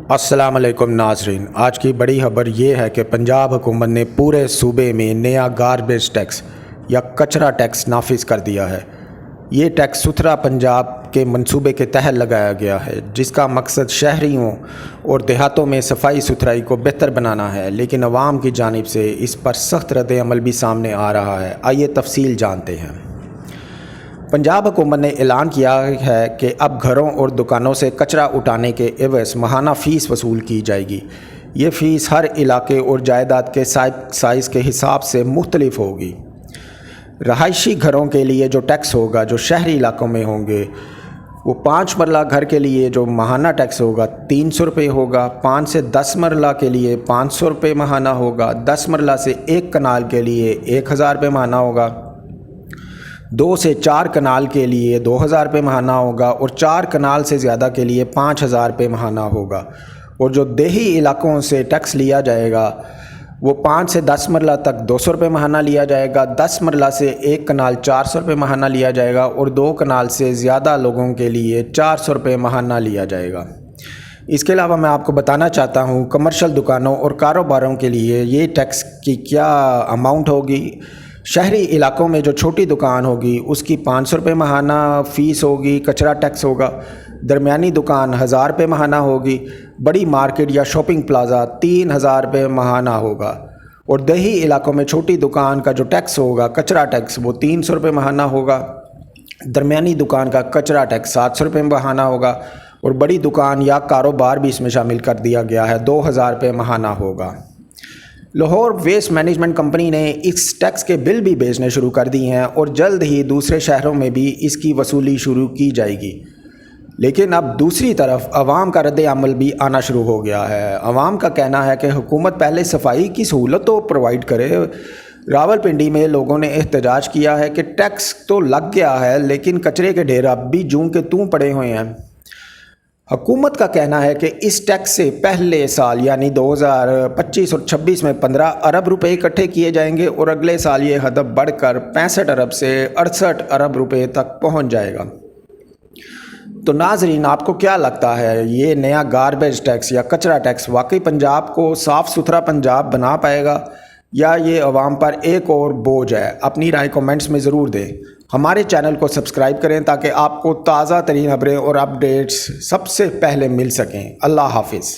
अस्सलाम वालेकुम नाजरीन। आज की बड़ी खबर ये है कि पंजाब हुकूमत ने पूरे सूबे में नया गारबेज टैक्स या कचरा टैक्स नाफिज कर दिया है। ये टैक्स सुथरा पंजाब के मंसूबे के तहत लगाया गया है, जिसका मकसद शहरियों और देहातों में सफाई सुथराई को बेहतर बनाना है, लेकिन अवाम की जानिब से इस पर सख्त रद्द अमल भी सामने आ रहा है। आइए तफसील जानते हैं। पंजाब हुकूमत ने ऐलान किया है कि अब घरों और दुकानों से कचरा उठाने के एवज़ माहाना फ़ीस वसूल की जाएगी। ये फ़ीस हर इलाके और जायदाद के साइज़ के हिसाब से मुख्तलिफ होगी। रहायशी घरों के लिए जो टैक्स होगा, जो शहरी इलाकों में होंगे, वो 5 मरला घर के लिए जो माहाना टैक्स होगा 300 रुपये होगा। 5 से 10 मरला के लिए 500 रुपये माहाना होगा। 10 मरला से 1 कनाल के लिए 1000 रुपये माहाना होगा। 2 से 4 कनाल के लिए 2000 रुपये माहाना होगा और 4 कनाल से ज़्यादा के लिए 5000 रुपये माहाना होगा। और जो देही इलाकों से टैक्स लिया जाएगा वो 5 से 10 मरला तक 200 रुपये माहाना लिया जाएगा। 10 मरला से 1 कनाल 400 रुपये माहाना लिया जाएगा और 2 कनाल से ज़्यादा लोगों के लिए 400 रुपये माहाना लिया जाएगा। इसके अलावा मैं आपको बताना चाहता हूँ कमर्शियल दुकानों और कारोबारों के लिए ये टैक्स की क्या अमाउंट होगी। शहरी इलाकों में जो छोटी दुकान होगी उसकी 500 रुपये माहाना फ़ीस होगी, कचरा टैक्स होगा। दरमियानी दुकान 1000 रुपये माहाना होगी। बड़ी मार्केट या शॉपिंग प्लाज़ा 3000 रुपये माहाना होगा। और देही इलाकों में छोटी दुकान का जो टैक्स होगा, कचरा टैक्स, वो 300 रुपये माहाना होगा। दरमियानी दुकान का कचरा टैक्स 700 रुपये माहाना होगा। और बड़ी दुकान या कारोबार भी इसमें शामिल कर दिया गया है, 2000 रुपये माहाना होगा। लाहौर वेस्ट मैनेजमेंट कंपनी ने इस टैक्स के बिल भी भेजने शुरू कर दिए हैं और जल्द ही दूसरे शहरों में भी इसकी वसूली शुरू की जाएगी। लेकिन अब दूसरी तरफ अवाम का रद्द अमल भी आना शुरू हो गया है। अवाम का कहना है कि हुकूमत पहले सफाई की सहूलत तो प्रोवाइड करे। रावलपिंडी में लोगों ने एहतजाज किया है कि टैक्स तो लग गया है लेकिन कचरे के ढेर अब भी जूं के तूं पड़े हुए हैं। हुकूमत का कहना है कि इस टैक्स से पहले साल यानी 2025 और 26 में 15 अरब रुपए इकट्ठे किए जाएंगे और अगले साल ये हदफ बढ़कर 65 अरब से 68 अरब रुपए तक पहुंच जाएगा। तो नाजरीन, आपको क्या लगता है, ये नया गारबेज टैक्स या कचरा टैक्स वाकई पंजाब को साफ़ सुथरा पंजाब बना पाएगा या ये अवाम पर एक और बोझ है? अपनी राय कमेंट्स में ज़रूर दें। हमारे चैनल को सब्सक्राइब करें ताकि आपको ताज़ा तरीन खबरें और अपडेट्स सबसे पहले मिल सकें। अल्लाह हाफिज़।